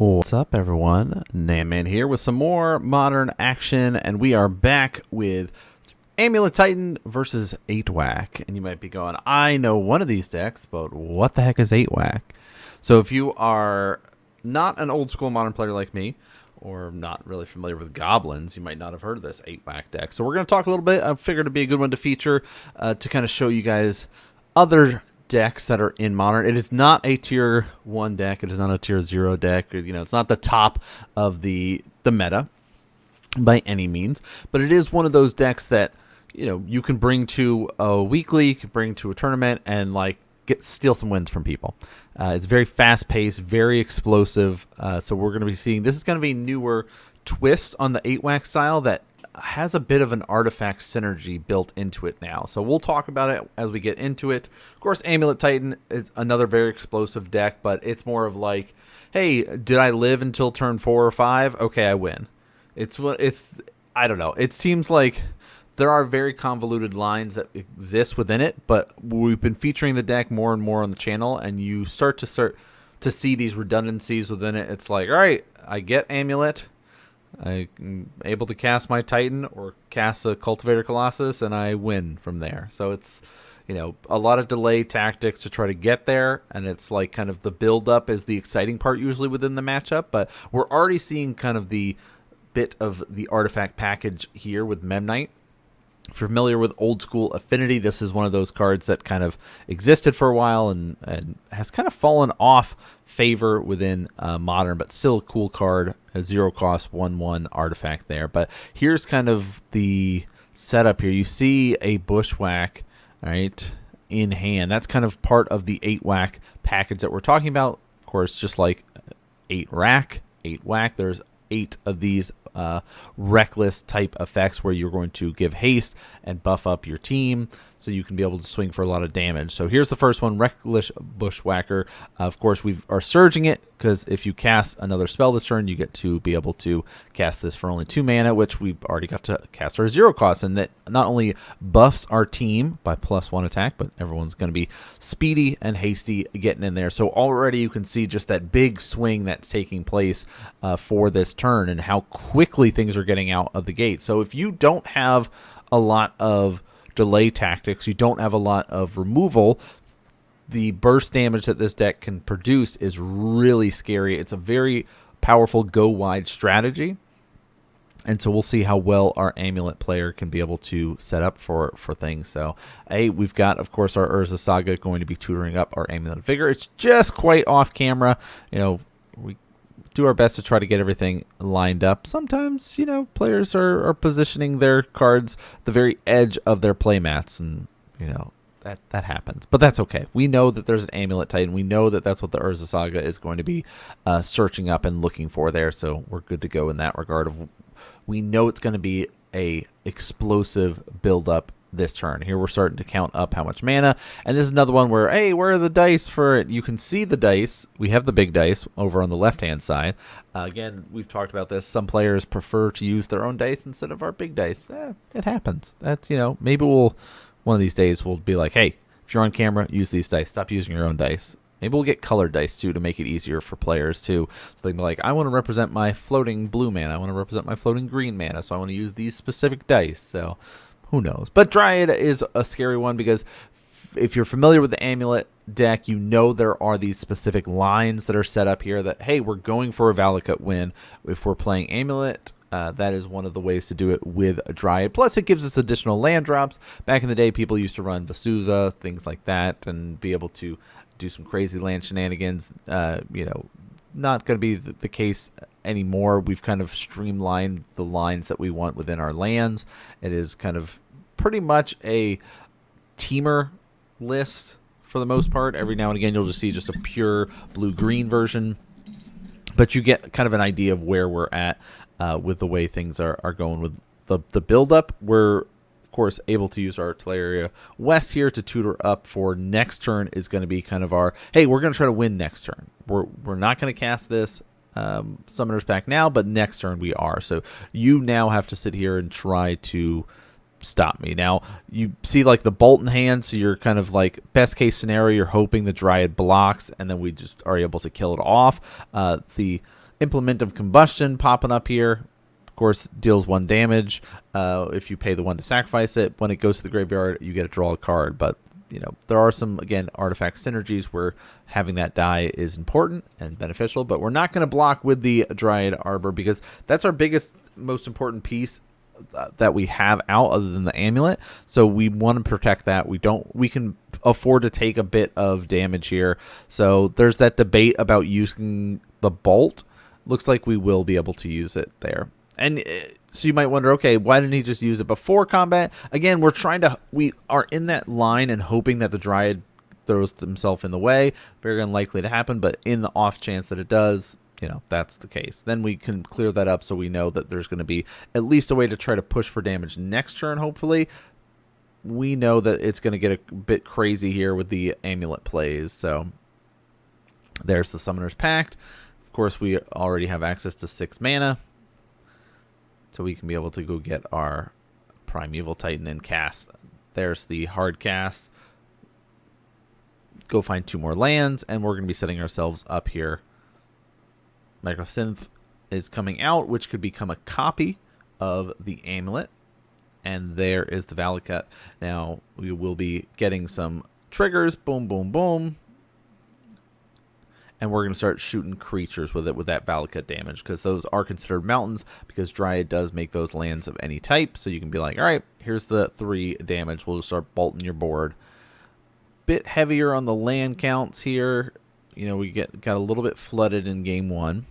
What's up, everyone? NanMan here with some more modern action, and we are back with Amulet Titan versus 8-Whack. And you might be going, I know one of these decks, but what the heck is 8-Whack? So if you are not an old school modern player like me, or not really familiar with goblins, you might not have heard of this 8-Whack deck. So we're going to talk a little bit. I figured it'd be a good one to feature to kind of show you guys other decks that are in modern. It is not a tier 1 deck. It is not a tier 0 deck. You know, it's not the top of the meta by any means, but it is one of those decks that, you know, you can bring to a weekly, you can bring to a tournament and like steal some wins from people. It's very fast paced, very explosive. So we're going to be seeing, this is going to be a newer twist on the 8-Whack style that has a bit of an artifact synergy built into it now. So we'll talk about it as we get into it. Of course, Amulet Titan is another very explosive deck, but it's more of like, hey, did I live until turn 4 or 5? Okay, I win. I don't know. It seems like there are very convoluted lines that exist within it, but we've been featuring the deck more and more on the channel, and you start to see these redundancies within it. It's like, all right, I get Amulet, I'm able to cast my Titan or cast a Cultivator Colossus, and I win from there. So it's, you know, a lot of delay tactics to try to get there, and it's like kind of the build-up is the exciting part usually within the matchup, but we're already seeing kind of the bit of the artifact package here with Memnite. If you're familiar with old school Affinity, this is one of those cards that kind of existed for a while and has kind of fallen off favor within modern, but still a cool card, a 0-cost 1/1 artifact there. But here's kind of the setup here. You see a Bushwhack, all right, in hand. That's kind of part of the 8-Whack package that we're talking about. Of course, just like 8-Rack, 8-Whack, there's 8 of these reckless type effects where you're going to give haste and buff up your team so you can be able to swing for a lot of damage. So here's the first one, Reckless Bushwhacker. Of course, we are surging it because if you cast another spell this turn, you get to be able to cast this for only 2 mana, which we've already got to cast our 0 cost, and that not only buffs our team by +1 attack, but everyone's going to be speedy and hasty getting in there. So already you can see just that big swing that's taking place for this turn and how quickly things are getting out of the gate. So if you don't have a lot of delay tactics, you don't have a lot of removal, the burst damage that this deck can produce is really scary. It's a very powerful go wide strategy, and so we'll see how well our Amulet player can be able to set up for things. So we've got, of course, our Urza Saga going to be tutoring up our Amulet Vigor. It's just quite off camera. You know, we do our best to try to get everything lined up. Sometimes, you know, players are positioning their cards at the very edge of their playmats, and, you know, that happens. But that's okay. We know that there's an Amulet Titan. We know that that's what the Urza Saga is going to be searching up and looking for there, so we're good to go in that regard. We know it's going to be a explosive build-up this turn. Here we're starting to count up how much mana, and this is another one where, hey, where are the dice for it? You can see the dice. We have the big dice over on the left-hand side. Again, we've talked about this. Some players prefer to use their own dice instead of our big dice. It happens. That's, you know, maybe one of these days we'll be like, hey, if you're on camera, use these dice. Stop using your own dice. Maybe we'll get colored dice, too, to make it easier for players, too. So they can be like, I want to represent my floating blue mana. I want to represent my floating green mana, so I want to use these specific dice. So who knows? But Dryad is a scary one because if you're familiar with the Amulet deck, you know there are these specific lines that are set up here that, hey, we're going for a Valakut win. If we're playing Amulet, that is one of the ways to do it with a Dryad. Plus, it gives us additional land drops. Back in the day, people used to run Vasuza, things like that, and be able to do some crazy land shenanigans. You know, not going to be the case anymore. We've kind of streamlined the lines that we want within our lands. It is kind of pretty much a teamer list for the most part. Every now and again, you'll just see just a pure blue-green version, but you get kind of an idea of where we're at with the way things are going with the build-up. We're, of course, able to use our Artilleria West here to tutor up for next turn is going to be kind of our, hey, we're going to try to win next turn. We're not going to cast this Summoner's Pact now, but next turn we are. So you now have to sit here and try to stop me. Now, you see like the bolt in hand, so you're kind of like best case scenario, you're hoping the Dryad blocks, and then we just are able to kill it off. The Implement of Combustion popping up here. Of course, deals 1 damage. If you pay the 1 to sacrifice it, when it goes to the graveyard, you get to draw a card. But, you know, there are some, again, artifact synergies where having that die is important and beneficial. But we're not going to block with the Dryad Arbor because that's our biggest, most important piece that we have out other than the amulet. So we want to protect that. We can afford to take a bit of damage here. So there's that debate about using the bolt. Looks like we will be able to use it there. And so you might wonder, okay, why didn't he just use it before combat? Again, we are in that line and hoping that the Dryad throws himself in the way. Very unlikely to happen, but in the off chance that it does, you know, that's the case. Then we can clear that up so we know that there's going to be at least a way to try to push for damage next turn, hopefully. We know that it's going to get a bit crazy here with the amulet plays. So there's the Summoner's Pact. Of course, we already have access to 6 mana. So we can be able to go get our Primeval Titan and cast. There's the hard cast. Go find 2 more lands, and we're going to be setting ourselves up here. Microsynth is coming out, which could become a copy of the amulet. And there is the Valakut. Now, we will be getting some triggers. Boom, boom, boom. And we're going to start shooting creatures with it with that Valakut damage because those are considered mountains because Dryad does make those lands of any type. So you can be like, all right, here's the 3 damage. We'll just start bolting your board. Bit heavier on the land counts here. You know, we got a little bit flooded in game 1.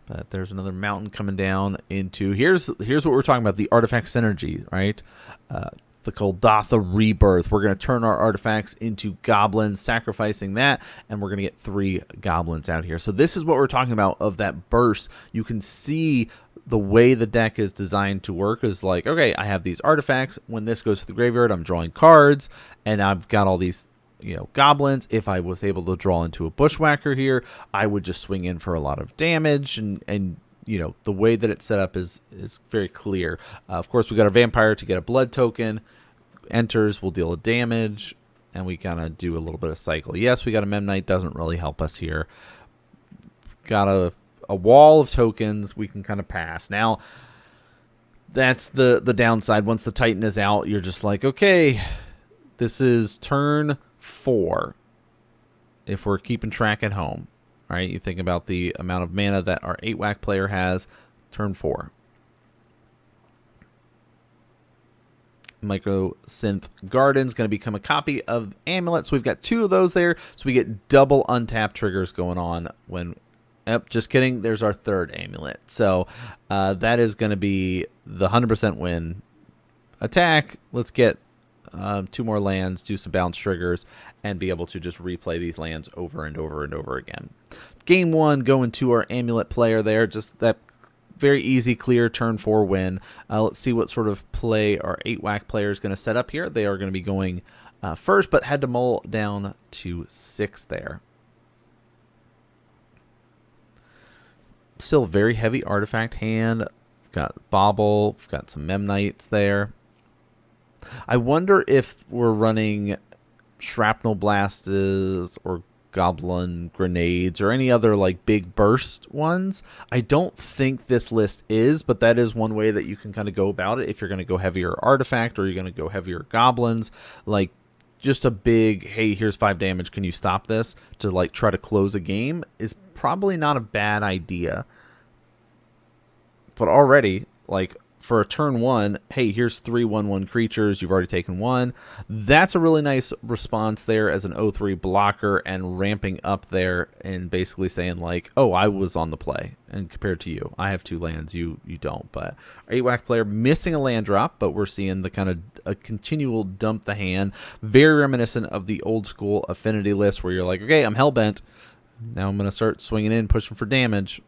But there's another mountain coming down into... Here's what we're talking about, the artifact synergy, right? The Goldatha Rebirth. We're going to turn our artifacts into goblins, sacrificing that, and we're going to get 3 goblins out here. So this is what we're talking about of that burst. You can see the way the deck is designed to work is like, okay, I have these artifacts. When this goes to the graveyard, I'm drawing cards, and I've got all these, you know, goblins. If I was able to draw into a Bushwhacker here, I would just swing in for a lot of damage, and you know, the way that it's set up is very clear. Of course, we got a vampire to get a blood token. Enters, will deal a damage, and we kind of do a little bit of cycle. Yes, we got a Memnite, doesn't really help us here. Got a wall of tokens we can kind of pass. Now, that's the downside. Once the Titan is out, you're just like, okay, this is turn 4. If we're keeping track at home. All right, you think about the amount of mana that our 8-whack player has, turn 4. Microsynth Garden's going to become a copy of Amulet. So we've got 2 of those there. So we get double untapped triggers going on when... Yep, just kidding. There's our 3rd Amulet. So that is going to be the 100% win. Attack. Let's get 2 more lands, do some bounce triggers, and be able to just replay these lands over and over and over again. Game 1, going to our Amulet player there. Just that very easy, clear turn 4 win. Let's see what sort of play our 8-whack player is going to set up here. They are going to be going first, but had to mull down to 6 there. Still very heavy artifact hand. Got Bauble, we've got some Memnites there. I wonder if we're running Shrapnel Blasts or Goblin Grenades or any other like big burst ones. I don't think this list is, but that is one way that you can kind of go about it if you're going to go heavier artifact or you're going to go heavier goblins. Like just a big, hey, here's 5 damage, can you stop this, to like try to close a game is probably not a bad idea. But already, like, for a turn 1, hey, here's 3 1/1 creatures. You've already taken 1. That's a really nice response there as an 0-3 blocker and ramping up there and basically saying, like, oh, I was on the play. And compared to you, I have 2 lands. You don't. But our 8-whack player missing a land drop, but we're seeing the kind of a continual dump the hand. Very reminiscent of the old school affinity list where you're like, okay, I'm hellbent. Now I'm going to start swinging in, pushing for damage.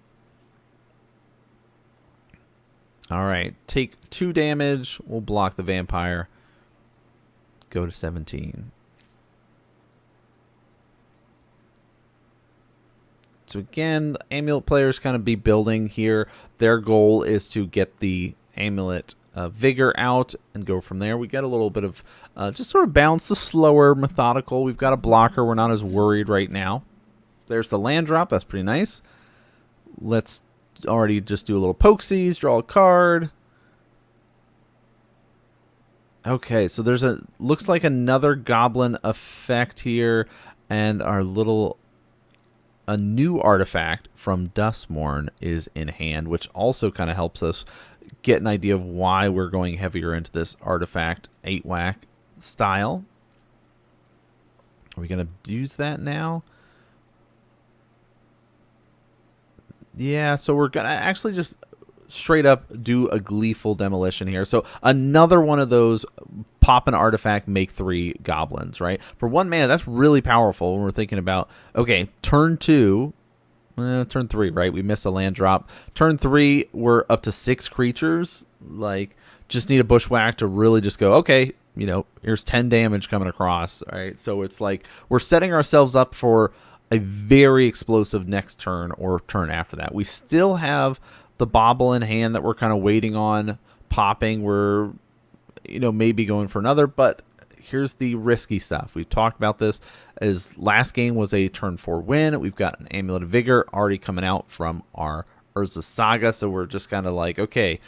All right, take 2 damage. We'll block the vampire. Go to 17. So again, the Amulet players kind of be building here. Their goal is to get the Amulet Vigor out and go from there. We get a little bit of just sort of balance the slower, methodical. We've got a blocker. We're not as worried right now. there's the land drop. That's pretty nice. Let's already just do a little pokesies, draw a card. Okay, so there's looks like another goblin effect here, and our a new artifact from Duskmourn is in hand, which also kind of helps us get an idea of why we're going heavier into this artifact 8-whack style. Are we going to use that now? Yeah, so we're going to actually just straight up do a Gleeful Demolition here. So another one of those pop an artifact, make 3 goblins, right? For 1 mana, that's really powerful when we're thinking about, okay, turn 2, turn 3, right? We missed a land drop. Turn 3, we're up to 6 creatures. Like, just need a Bushwhack to really just go, okay, you know, here's 10 damage coming across, right? So it's like we're setting ourselves up for a very explosive next turn or turn after that. We still have the Bauble in hand that we're kind of waiting on popping. We're, you know, maybe going for another, but here's the risky stuff. We've talked about this as last game was a turn 4 win. We've got an Amulet of Vigor already coming out from our Urza Saga, so we're just kind of like, okay,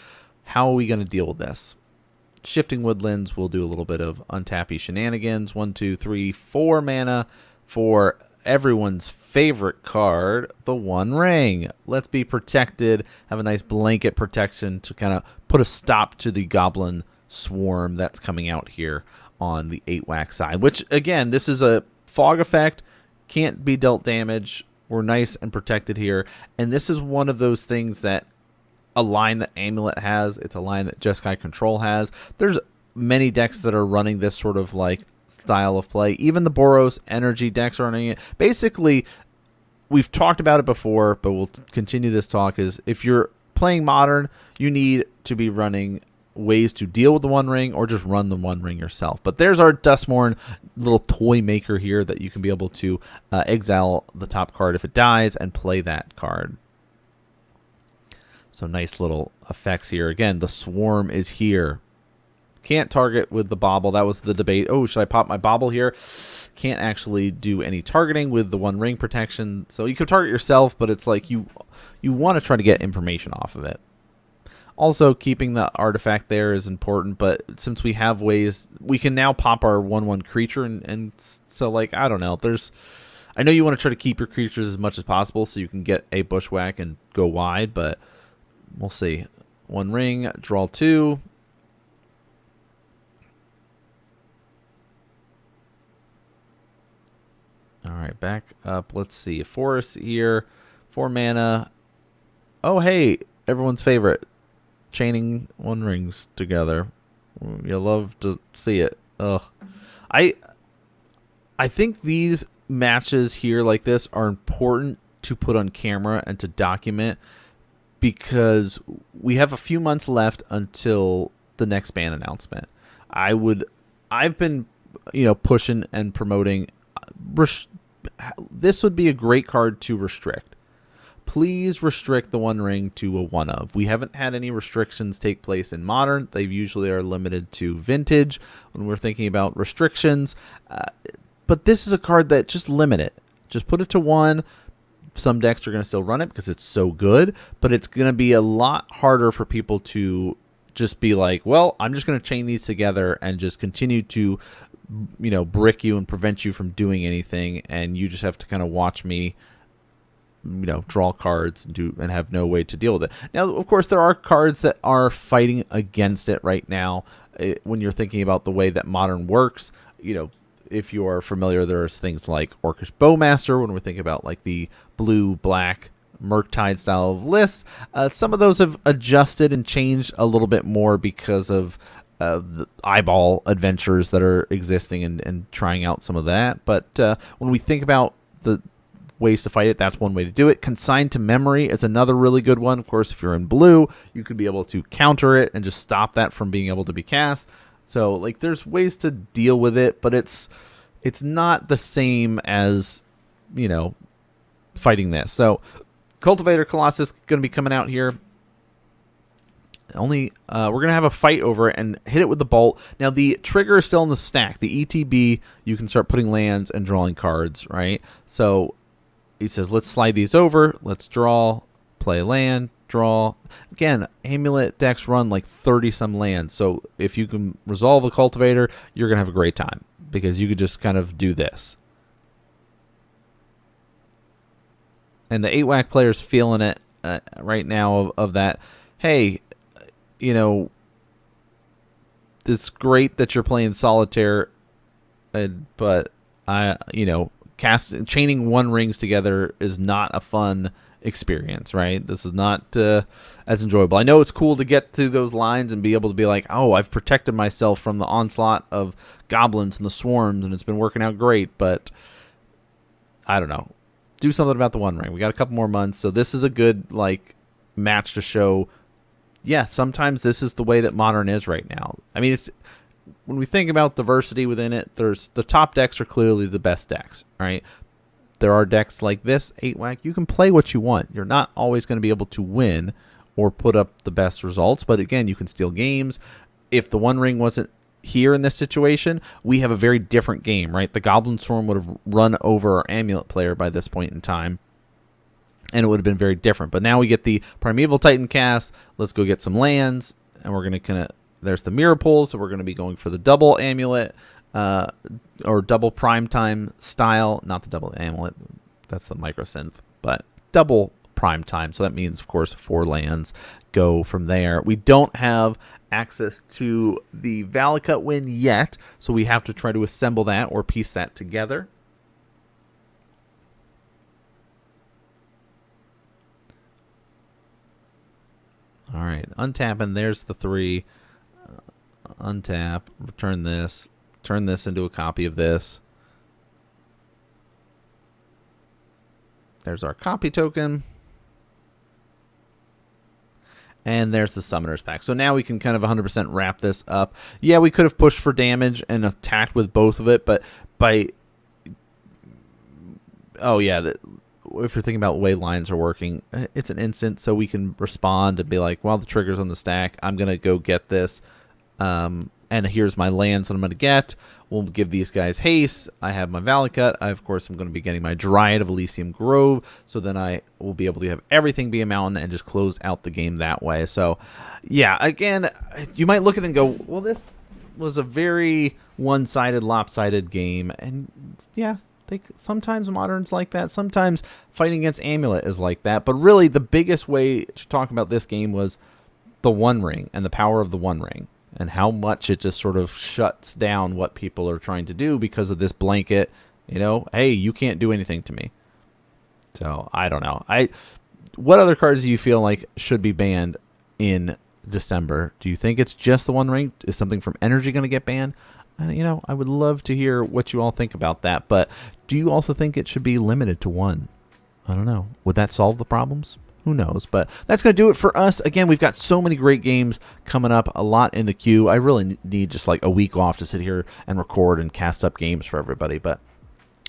how are we going to deal with this? Shifting Woodlands, we'll do a little bit of untappy shenanigans. 1, 2, 3, 4 mana for everyone's favorite card, the One Ring. Let's be protected, have a nice blanket protection to kind of put a stop to the goblin swarm that's coming out here on the 8-whack side, which again, this is a fog effect, can't be dealt damage. We're nice and protected here, and this is one of those things that a line that Amulet has, it's a line that Jeskai Control has. There's many decks that are running this sort of like style of play. Even the Boros Energy decks are running it. Basically, we've talked about it before, but we'll continue this talk, is if you're playing Modern, you need to be running ways to deal with the One Ring or just run the One Ring yourself. But there's our Duskmourn little toy maker here that you can be able to exile the top card if it dies and play that card. So nice little effects here. Again, the Swarm is here. Can't target with the Bauble. That was the debate. Oh, should I pop my Bauble here? Can't actually do any targeting with the One Ring protection. So you could target yourself, but it's like you want to try to get information off of it. Also, keeping the artifact there is important, but since we have ways, we can now pop our 1/1 creature, and so, like, I don't know. I know you want to try to keep your creatures as much as possible so you can get a Bushwhack and go wide, but we'll see. One Ring, draw 2. All right, back up. Let's see. A forest here, 4 mana. Oh, hey, everyone's favorite. Chaining One Rings together. You love to see it. Ugh. I think these matches here like this are important to put on camera and to document because we have a few months left until the next ban announcement. I've been, pushing and promoting. This would be a great card to restrict. Please restrict the One Ring to a 1-of. We haven't had any restrictions take place in Modern. They usually are limited to Vintage when we're thinking about restrictions. But this is a card that just limit it. Just put it to 1. Some decks are going to still run it because it's so good, but it's going to be a lot harder for people to just be like, well, I'm just going to chain these together and just continue to, brick you and prevent you from doing anything, and you just have to kind of watch me draw cards and have no way to deal with it. Now, of course, there are cards that are fighting against it right now. When you're thinking about the way that Modern works, if you are familiar, there's things like Orcish Bowmaster when we're thinking about like the blue-black Murktide style of lists. Some of those have adjusted and changed a little bit more because of the eyeball adventures that are existing and trying out some of that. But when we think about the ways to fight it, that's one way to do it. Consigned to Memory is another really good one. Of course, if you're in blue, you could be able to counter it and just stop that from being able to be cast. So, like, there's ways to deal with it, but it's not the same as, fighting this. So, Cultivator Colossus going to be coming out here. We're going to have a fight over it and hit it with the bolt. Now, the trigger is still in the stack. The ETB, you can start putting lands and drawing cards, right? So, he says, let's slide these over. Let's draw, play land, draw. Again, Amulet decks run like 30-some lands. So if you can resolve a Cultivator, you're going to have a great time because you could just kind of do this. And the 8-whack player's feeling it right now of that. Hey, you know, it's great that you're playing Solitaire, but chaining one rings together is not a fun experience, right? This is not as enjoyable. I know it's cool to get to those lines and be able to be like, oh, I've protected myself from the onslaught of goblins and the swarms, and it's been working out great, but I don't know. Do something about the one ring. We got a couple more months, so this is a good match to show. Yeah, sometimes this is the way that Modern is right now. I mean, it's when we think about diversity within it, there's the top decks are clearly the best decks, right? There are decks like this, 8-whack. You can play what you want. You're not always going to be able to win or put up the best results, but again, you can steal games. If the one ring wasn't here in this situation, we have a very different game, right? The Goblin Swarm would have run over our Amulet player by this point in time, and it would have been very different. But now we get the Primeval Titan cast. Let's go get some lands, and we're going to there's the Mirror Pool, so we're going to be going for the double Amulet, or double Prime Time style. Not the double Amulet, that's the Microsynth, but double Prime Time. So that means, of course, 4 lands go from there. We don't have access to the Valakut win yet, so we have to try to assemble that or piece that together. All right, untap, and there's the 3. Untap, return this, turn this into a copy of this. There's our copy token. And there's the Summoner's Pack. So now we can kind of 100% wrap this up. Yeah, we could have pushed for damage and attacked with both of it, but by... Oh, yeah, if you're thinking about the way lines are working, it's an instant, so we can respond and be like, well, the trigger's on the stack. I'm going to go get this. And here's my lands that I'm going to get. We'll give these guys haste. I have my Valakut. Of course, I'm going to be getting my Dryad of Elysium Grove. So then I will be able to have everything be a mountain and just close out the game that way. So, yeah, again, you might look at it and go, well, this was a very one-sided, lopsided game. And, yeah, sometimes Modern's like that. Sometimes fighting against Amulet is like that. But really, the biggest way to talk about this game was the One Ring and the power of the One Ring, and how much it just sort of shuts down what people are trying to do because of this blanket, hey, you can't do anything to me. So, I don't know. What other cards do you feel like should be banned in December? Do you think it's just the One Ring? Is something from Energy going to get banned? I would love to hear what you all think about that. But do you also think it should be limited to 1? I don't know. Would that solve the problems? Who knows? But that's going to do it for us. Again, we've got so many great games coming up, a lot in the queue. I really need just like a week off to sit here and record and cast up games for everybody. But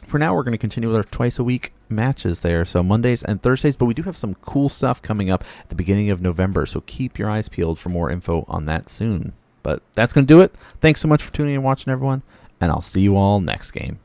for now, we're going to continue with our twice-a-week matches there. So Mondays and Thursdays. But we do have some cool stuff coming up at the beginning of November. So keep your eyes peeled for more info on that soon. But that's going to do it. Thanks so much for tuning in and watching, everyone. And I'll see you all next game.